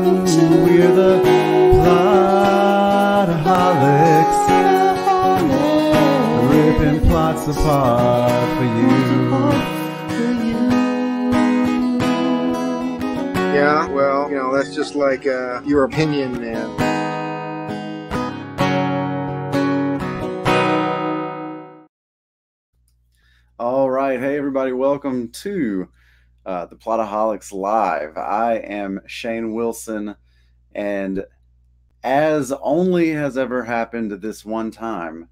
We're the Plotaholics, ripping plots apart for you. Yeah, well, you know, that's just like your opinion, man. All right. Hey, everybody. Welcome to the Plotaholics Live. I am Shane Wilson, and as only has ever happened this one time,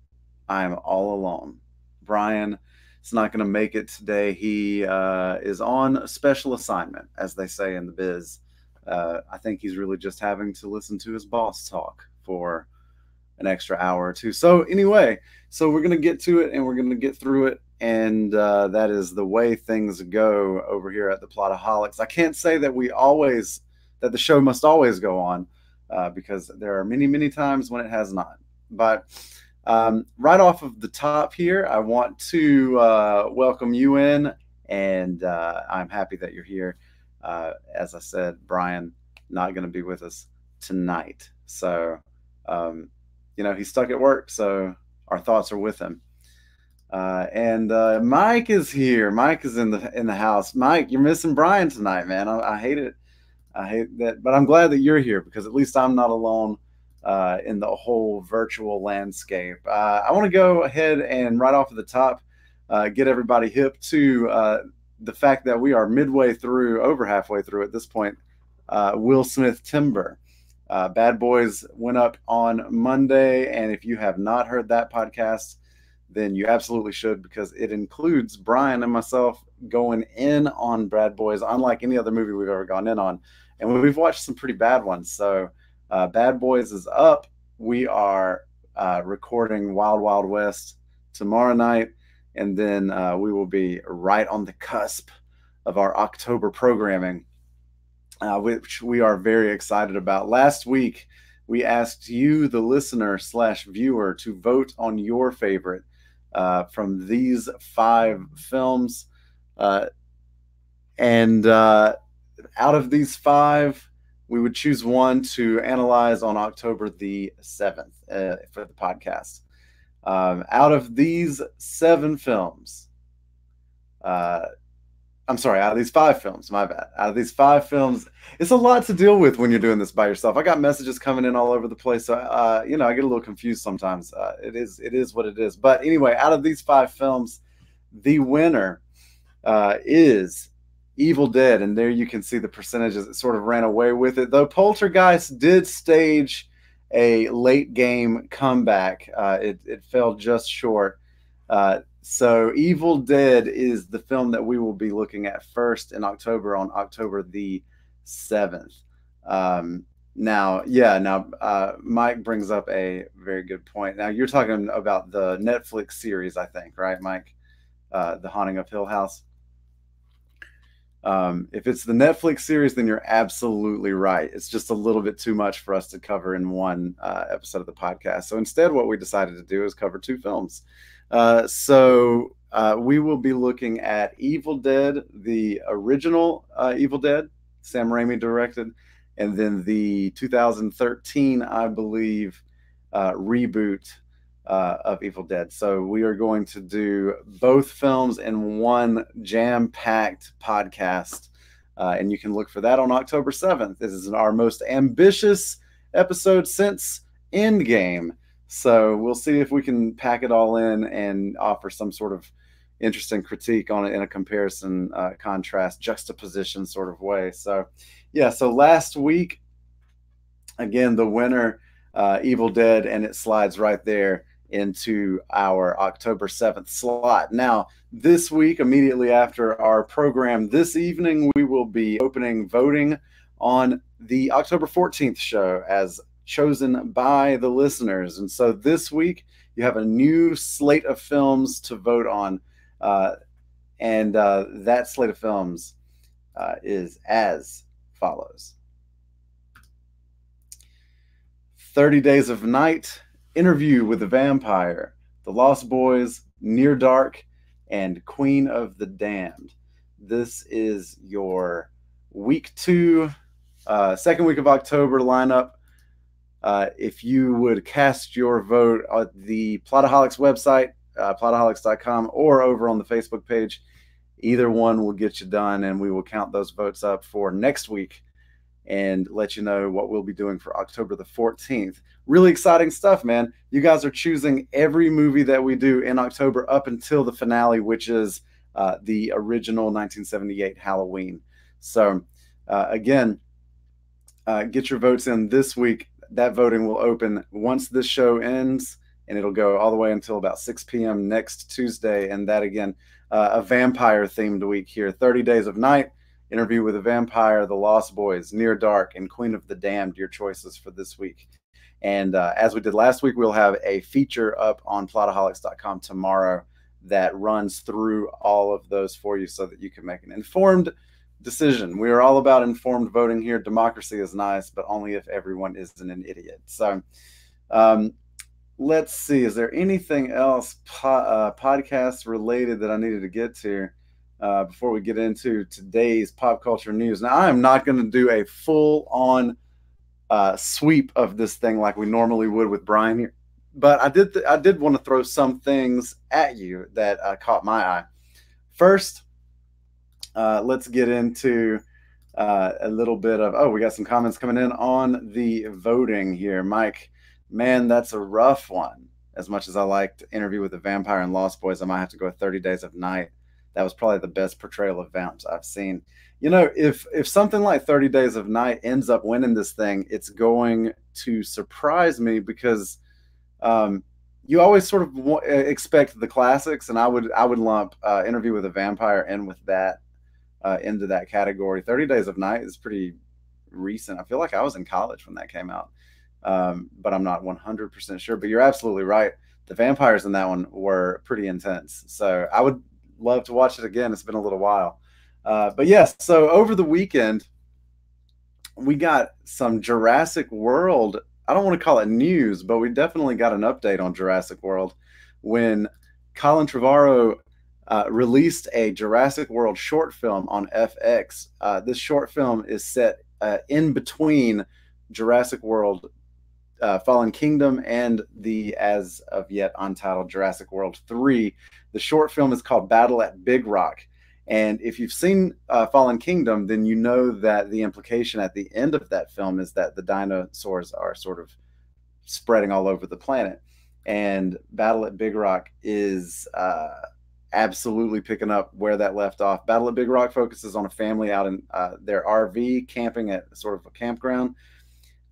I'm all alone. Bryan is not going to make it today. He is on a special assignment, as they say in the biz. I think he's really just having to listen to his boss talk for an extra hour or two. So anyway, so we're going to get to it and we're going to get through it. And that is the way things go over here at the Plotaholics. I can't say that that the show must always go on because there are many, many times when it has not. But right off of the top here, I want to welcome you in, and I'm happy that you're here. As I said, Bryan not going to be with us tonight. So, you know, he's stuck at work, so our thoughts are with him. And Mike is here. Mike is in the house. Mike, you're missing Bryan tonight, man. I hate it. I hate that, but I'm glad that you're here because at least I'm not alone in the whole virtual landscape. I want to go ahead and right off of the top get everybody hip to the fact that we are over halfway through at this point. Will Smith Timber. Bad Boys went up on Monday, and if you have not heard that podcast, then you absolutely should, because it includes Bryan and myself going in on Bad Boys, unlike any other movie we've ever gone in on. And we've watched some pretty bad ones. So Bad Boys is up. We are recording Wild Wild West tomorrow night. And then we will be right on the cusp of our October programming, which we are very excited about. Last week, we asked you, the listener / viewer, to vote on your favorite from these 5 films. And out of these 5, we would choose one to analyze on October the 7th for the podcast. Out of these 7 films, out of these 5 films, my bad. Out of these 5 films, it's a lot to deal with when you're doing this by yourself. I got messages coming in all over the place, so you know, I get a little confused sometimes. It is what it is. But anyway, out of these 5 films, the winner is Evil Dead, and there you can see the percentages. It sort of ran away with it, though Poltergeist did stage a late game comeback. It fell just short. So Evil Dead is the film that we will be looking at first in October, on October the 7th. Mike brings up a very good point. Now, you're talking about the Netflix series, I think, right, Mike? The Haunting of Hill House. If it's the Netflix series, then you're absolutely right. It's just a little bit too much for us to cover in one episode of the podcast. So instead, what we decided to do is cover 2 films. So we will be looking at Evil Dead, the original Evil Dead, Sam Raimi directed, and then the 2013, I believe, reboot of Evil Dead. So we are going to do both films in one jam-packed podcast, and you can look for that on October 7th. This is our most ambitious episode since Endgame. So we'll see if we can pack it all in and offer some sort of interesting critique on it in a comparison, contrast, juxtaposition sort of way. So, yeah, so last week, again, the winner, Evil Dead, and it slides right there into our October 7th slot. Now, this week, immediately after our program this evening, we will be opening voting on the October 14th show as chosen by the listeners. And so this week you have a new slate of films to vote on, and that slate of films is as follows: 30 Days of Night, Interview with the Vampire, The Lost Boys, Near Dark, and Queen of the Damned. This is your week 2 second week of October lineup. If you would cast your vote at the Plotaholics website, plotaholics.com, or over on the Facebook page, either one will get you done, and we will count those votes up for next week and let you know what we'll be doing for October the 14th. Really exciting stuff, man. You guys are choosing every movie that we do in October up until the finale, which is the original 1978 Halloween. So, again, get your votes in this week. That voting will open once this show ends, and it'll go all the way until about 6 p.m. next Tuesday. And that, again, a vampire-themed week here. 30 Days of Night, Interview with a Vampire, The Lost Boys, Near Dark, and Queen of the Damned, your choices for this week. And as we did last week, we'll have a feature up on plotaholics.com tomorrow that runs through all of those for you so that you can make an informed decision. We are all about informed voting here. Democracy is nice, but only if everyone isn't an idiot. So let's see. Is there anything else podcast related that I needed to get to before we get into today's pop culture news? Now, I am not going to do a full-on sweep of this thing like we normally would with Bryan here, but I did want to throw some things at you that caught my eye. First, let's get into a little bit of, we got some comments coming in on the voting here. Mike, man, that's a rough one. As much as I liked Interview with a Vampire and Lost Boys, I might have to go with 30 Days of Night. That was probably the best portrayal of vamps I've seen. You know, if something like 30 Days of Night ends up winning this thing, it's going to surprise me because you always sort of expect the classics, and I would lump Interview with a Vampire in with that into that category. 30 Days of Night is pretty recent. I feel like I was in college when that came out, but I'm not 100% sure. But you're absolutely right. The vampires in that one were pretty intense. So I would love to watch it again. It's been a little while. But yes, so over the weekend, we got some Jurassic World. I don't want to call it news, but we definitely got an update on Jurassic World when Colin Trevorrow released a Jurassic World short film on FX. This short film is set in between Jurassic World Fallen Kingdom and the as of yet untitled Jurassic World 3. The short film is called Battle at Big Rock. And if you've seen Fallen Kingdom, then you know that the implication at the end of that film is that the dinosaurs are sort of spreading all over the planet. And Battle at Big Rock is absolutely picking up where that left off. Battle at Big Rock focuses on a family out in their RV camping at sort of a campground.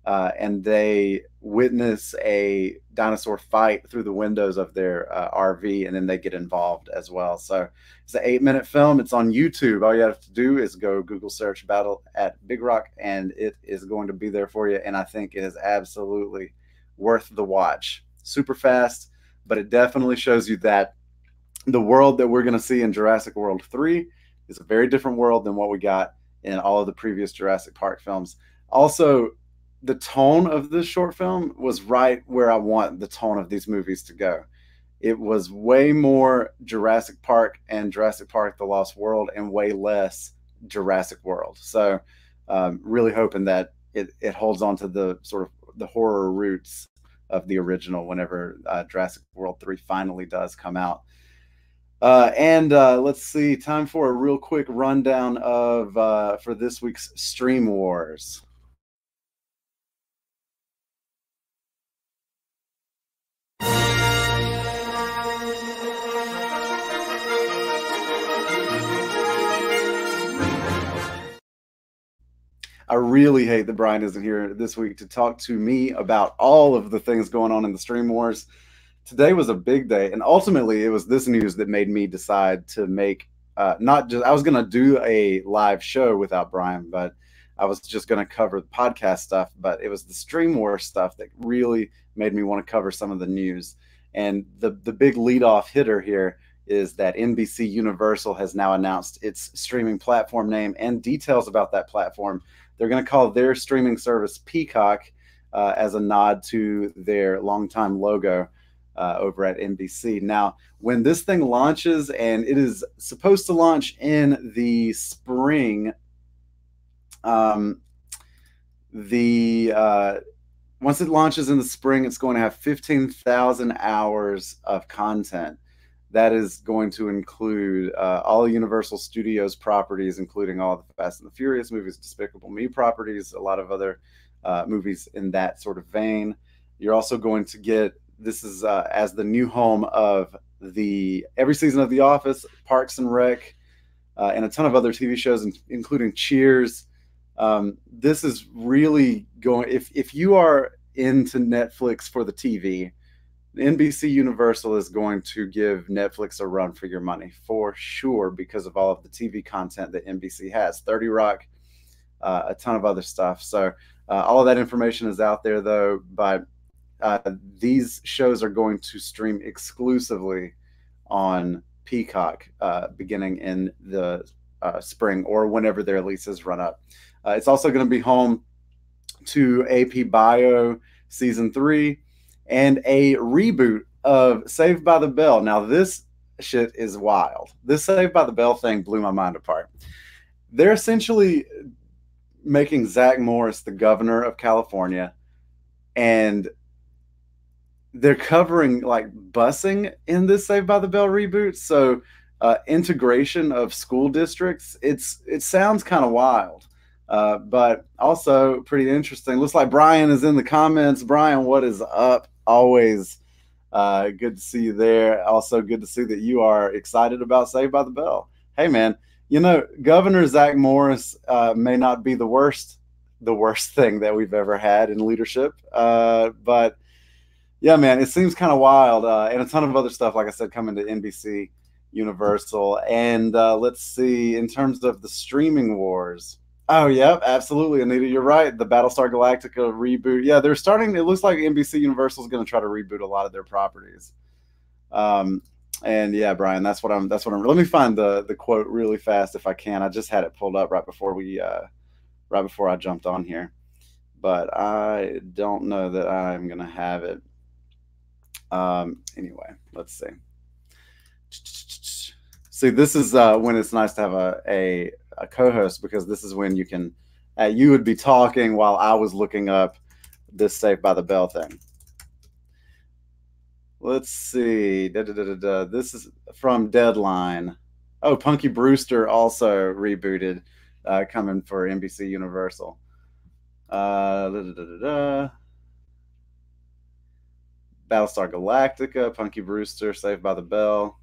And they witness a dinosaur fight through the windows of their RV, and then they get involved as well. So it's an 8-minute film. It's on YouTube. All you have to do is go Google search Battle at Big Rock, and it is going to be there for you. And I think it is absolutely worth the watch. Super fast, but it definitely shows you that the world that we're going to see in Jurassic World 3 is a very different world than what we got in all of the previous Jurassic Park films. Also, the tone of this short film was right where I want the tone of these movies to go. It was way more Jurassic Park and Jurassic Park The Lost World and way less Jurassic World. So really hoping that it holds on to the sort of the horror roots of the original whenever Jurassic World 3 finally does come out. And let's see, time for a real quick rundown of for this week's Stream Wars. I really hate that Bryan isn't here this week to talk to me about all of the things going on in the Stream Wars. Today was a big day, and ultimately it was this news that made me decide to make not just, I was going to do a live show without Bryan, but I was just going to cover the podcast stuff, but it was the Stream Wars stuff that really made me want to cover some of the news. And the big leadoff hitter here is that NBC Universal has now announced its streaming platform name and details about that platform. They're going to call their streaming service Peacock as a nod to their longtime logo over at NBC. Now, when this thing launches, and it is supposed to launch in the spring, the once it launches in the spring, it's going to have 15,000 hours of content. That is going to include all Universal Studios properties, including all the Fast and the Furious movies, Despicable Me properties, a lot of other movies in that sort of vein. You're also going to get, this is as the new home of the every season of The Office, Parks and Rec, and a ton of other TV shows, including Cheers. This is really going. If you are into Netflix for the TV, NBC Universal is going to give Netflix a run for your money for sure because of all of the TV content that NBC has. 30 Rock, a ton of other stuff. So all of that information is out there, though. But these shows are going to stream exclusively on Peacock beginning in the spring or whenever their leases run up. It's also going to be home to AP Bio Season 3 and a reboot of Saved by the Bell. Now, this shit is wild. This Saved by the Bell thing blew my mind apart. They're essentially making Zach Morris the governor of California, and they're covering like busing in this Saved by the Bell reboot. So integration of school districts. It sounds kind of wild, but also pretty interesting. Looks like Bryan is in the comments. Bryan, what is up? Always good to see you there. Also good to see that you are excited about Saved by the Bell. Hey man, Governor Zach Morris may not be the worst thing that we've ever had in leadership, but yeah, man, it seems kind of wild, and a ton of other stuff, like I said, coming to NBC Universal. And let's see, in terms of the streaming wars. Oh, yep, absolutely, Anita, you're right. The Battlestar Galactica reboot. Yeah, they're starting. It looks like NBC Universal is going to try to reboot a lot of their properties. And yeah, Bryan, that's what I'm. Let me find the quote really fast if I can. I just had it pulled up right before I jumped on here, but I don't know that I'm going to have it. Anyway, let's see. See, this is when it's nice to have a co-host, because this is when you would be talking while I was looking up this Saved by the Bell thing. Let's see. This is from Deadline. Oh, Punky Brewster also rebooted, coming for NBC Universal. Battlestar Galactica, Punky Brewster, Saved by the Bell.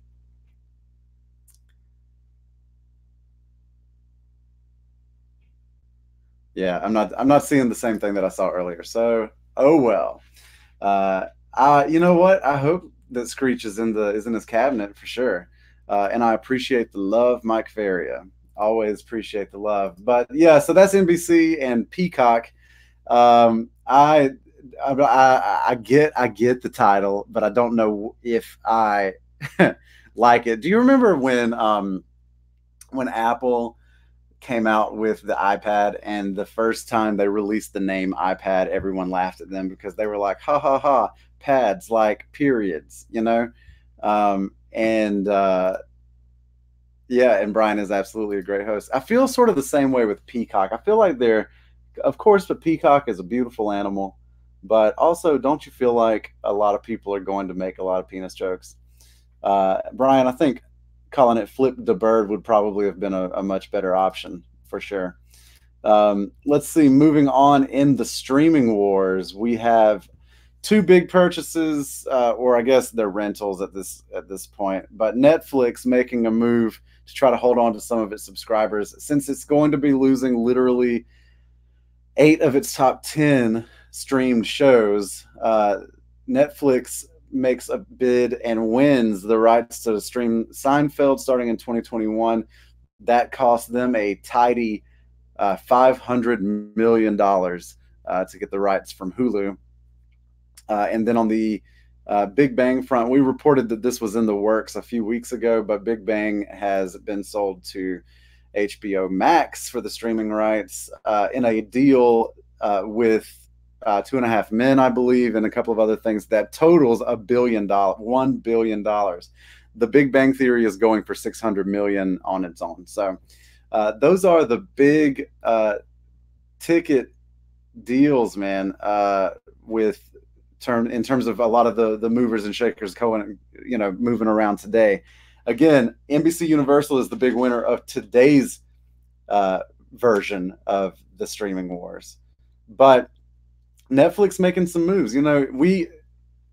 Yeah, I'm not seeing the same thing that I saw earlier. So, oh well. You know what? I hope that Screech is in his cabinet for sure. And I appreciate the love, Mike Faria. Always appreciate the love. But yeah, so that's NBC and Peacock. I get the title, but I don't know if I like it. Do you remember when Apple came out with the iPad, and the first time they released the name iPad, everyone laughed at them because they were like, ha ha ha, pads like periods, and yeah, and Bryan is absolutely a great host. I feel sort of the same way with Peacock. I feel like of course, the peacock is a beautiful animal, but also, don't you feel like a lot of people are going to make a lot of penis jokes? Bryan, I think calling it Flip the Bird would probably have been a much better option for sure. Let's see, moving on in the streaming wars, we have two big purchases, or I guess they're rentals at this point, but Netflix making a move to try to hold on to some of its subscribers, since it's going to be losing literally 8 of its top 10 streamed shows. Netflix makes a bid and wins the rights to stream Seinfeld starting in 2021. That cost them a tidy $500 million to get the rights from Hulu. And then on the Big Bang front, we reported that this was in the works a few weeks ago, but Big Bang has been sold to HBO Max for the streaming rights in a deal with 2.5 Men, I believe, and a couple of other things that totals $1 billion. The Big Bang Theory is going for $600 million on its own. So those are the big ticket deals, man, with in terms of a lot of the movers and shakers going, moving around today. Again, NBC Universal is the big winner of today's version of the streaming wars, but Netflix making some moves.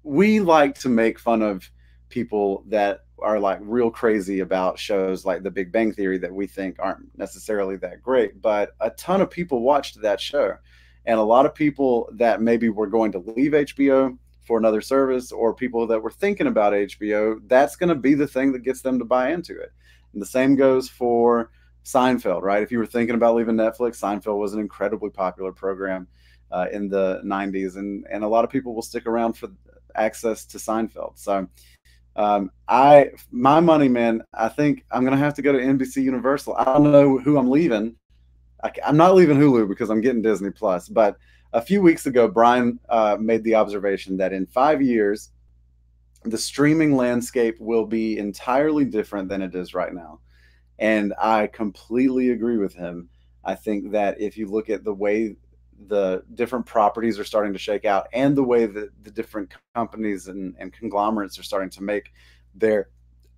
We like to make fun of people that are like real crazy about shows like The Big Bang Theory that we think aren't necessarily that great, but a ton of people watched that show. And a lot of people that maybe were going to leave HBO for another service, or people that were thinking about HBO, that's going to be the thing that gets them to buy into it. And the same goes for Seinfeld, right? If you were thinking about leaving Netflix, Seinfeld was an incredibly popular program in the 90s, and a lot of people will stick around for access to Seinfeld. So my money, man, I think I'm gonna have to go to NBC Universal. I don't know who I'm leaving. I'm not leaving Hulu because I'm getting Disney Plus. But a few weeks ago, Bryan made the observation that in 5 years, the streaming landscape will be entirely different than it is right now. And I completely agree with him. I think that if you look at the way the different properties are starting to shake out, and the way that the different companies and conglomerates are starting to make their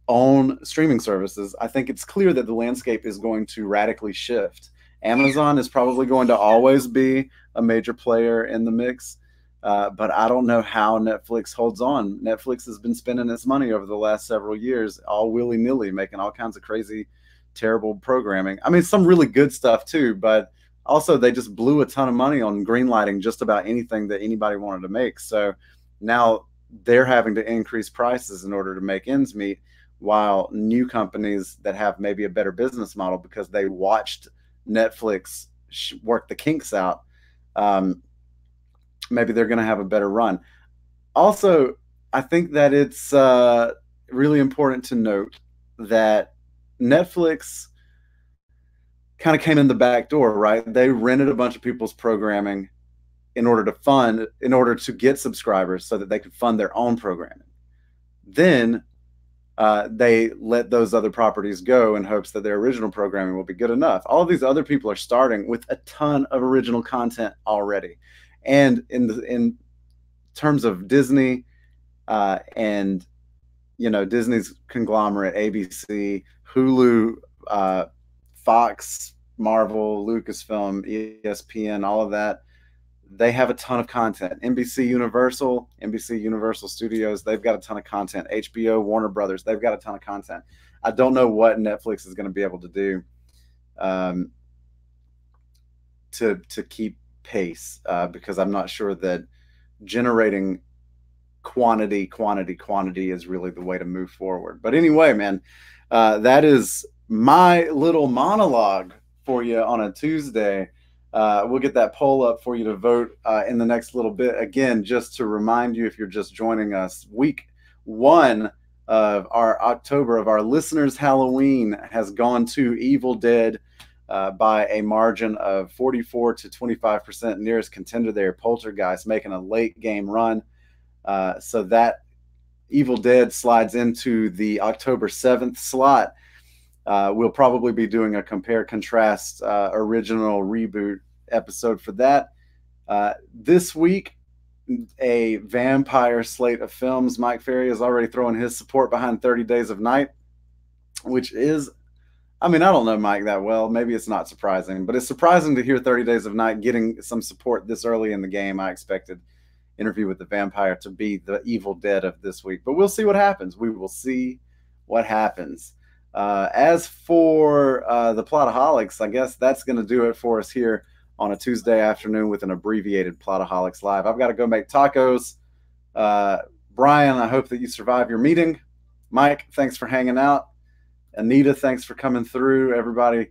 own streaming services, I think it's clear that the landscape is going to radically shift. Amazon is probably going to always be a major player in the mix, but I don't know how Netflix holds on. Netflix has been spending its money over the last several years all willy-nilly, making all kinds of crazy, terrible programming. I mean, some really good stuff too, but also they just blew a ton of money on greenlighting just about anything that anybody wanted to make. So now they're having to increase prices in order to make ends meet, while new companies that have maybe a better business model because they watched Netflix work the kinks out, maybe they're going to have a better run. Also, I think that it's really important to note that Netflix kind of came in the back door, right? They rented a bunch of people's programming in order to get subscribers so that they could fund their own programming. Then they let those other properties go in hopes that their original programming will be good enough. All of these other people are starting with a ton of original content already. And in terms of Disney and Disney's conglomerate, ABC, Hulu, Fox, Marvel, Lucasfilm, ESPN, all of that, they have a ton of content. NBC Universal Studios, they've got a ton of content. HBO, Warner Brothers, they've got a ton of content. I don't know what Netflix is going to be able to do to keep pace, because I'm not sure that generating quantity is really the way to move forward. But anyway, man, that is my little monologue for you on a Tuesday. We'll get that poll up for you to vote in the next little bit. Again, just to remind you, if you're just joining us, week 1 of our October of our listeners' Halloween has gone to Evil Dead by a margin of 44 to 25%. Nearest contender there, Poltergeist, making a late game run. So that Evil Dead slides into the October 7th slot. We'll probably be doing a compare contrast original reboot episode for that. This week, a vampire slate of films. Mike Ferry is already throwing his support behind 30 Days of Night, which is, I mean, I don't know Mike that well. Maybe it's not surprising, but it's surprising to hear 30 Days of Night getting some support this early in the game. I expected Interview with the Vampire to be the Evil Dead of this week, but we'll see what happens. We will see what happens. As for the Plotaholics, I guess that's going to do it for us here on a Tuesday afternoon with an abbreviated Plotaholics Live. I've got to go make tacos. Bryan, I hope that you survive your meeting. Mike, thanks for hanging out. Anita, thanks for coming through. Everybody,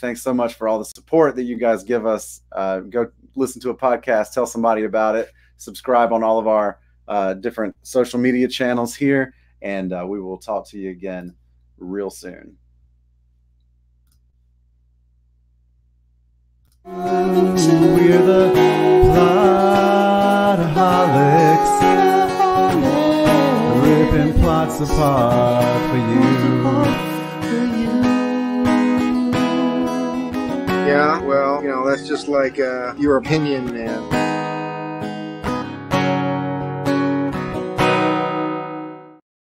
thanks so much for all the support that you guys give us. Go listen to a podcast, tell somebody about it, subscribe on all of our different social media channels here, and we will talk to you again real soon. We're the Plotaholics, ripping plots apart for you. Yeah, well, that's that's just like your opinion, man.